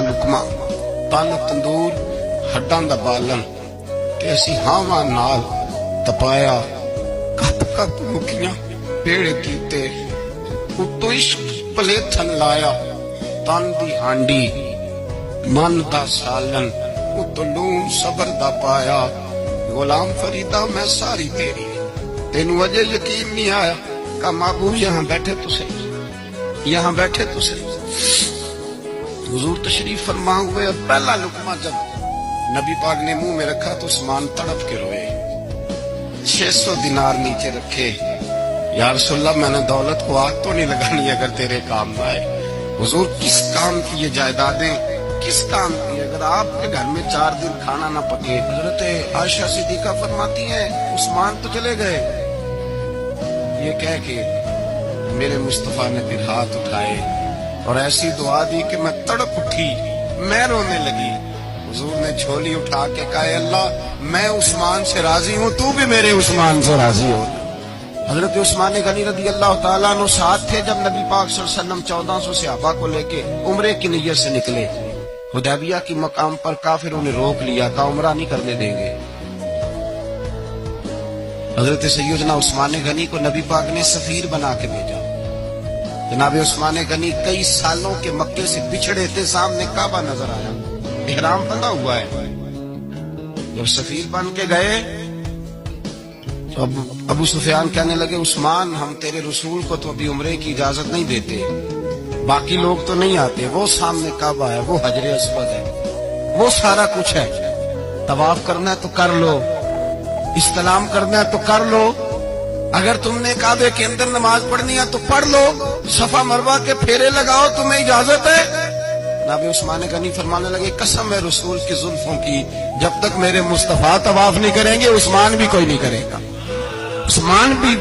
लुकमा तन तंदूर हड्डां दा बालन ते असी हावां नाल तपाया कप कप मुखियां पेड़ कीते उत्तों इश्क पलेथन लाया तन दी हांडी मन दा सालन उत्तों लून सबर दा पाया गुलाम फरीदा मैं सारी तेरी तेनू अजे यकीन नहीं आया का महबूब यहाँ बैठे तो सही हुजूर तशरीफ फरमा हुए और पहला लुकमा जब नबी पाक ने मुंह में रखा तो उस्मान तड़प के रोए। 600 दिनार नीचे रखे, या रसूलल्लाह मैंने दौलत को आग तो नहीं लगानी अगर तेरे काम न आए। हुजूर किस काम की ये जायदादें, किस काम की? अगर आपके घर में 4 दिन खाना ना पके। हजरत आयशा सिद्दीका फरमाती है उस्मान तो चले गए, ये कह के मेरे मुस्तफा ने फिर हाथ उठाए और ऐसी दुआ दी कि मैं तड़प उठी, मैं रोने लगी। हुजूर ने झोली उठा के कहा अल्लाह मैं उस्मान से राजी हूँ, तू भी मेरे उस्मान से राजी हो। हजरत उस्मान गनी रदी अल्लाह तआला अन्हु साथ थे जब नबी पाक सल्लल्लाहु अलैहि वसल्लम 1400 सहाबा को लेके उम्रे की नियत से निकले। हुदैबिया की मकाम पर काफिरों ने रोक लिया, कहा उम्रा नहीं करने देंगे। हजरत सैयदना उस्मान गनी को नबी पाक ने सफीर बना के भेजा। जनाब उस्मान गनी कई सालों के मक्के से बिछड़े थे, सामने काबा नजर आया, इहराम बंधा हुआ है। जब सफीर बन के गए तो अबू सुफियान कहने लगे उस्मान हम तेरे रसूल को तो अभी उम्रे की इजाजत नहीं देते, बाकी लोग तो नहीं आते, वो सामने काबा है, वो हजरे अस्वद है, वो सारा कुछ है। तवाफ करना है तो कर लो, इस्तलाम करना है तो कर लो, अगर तुमने काबे के अंदर नमाज पढ़नी है तो पढ़ लो, सफा मरवा के फेरे लगाओ, तुम्हें इजाजत है। नबी उस्मान गनी फरमाने लगे कसम है रसूल की जुल्फों की, जब तक मेरे मुस्तफा तवाफ नहीं करेंगे उस्मान भी कोई नहीं करेगा। उस्मान भी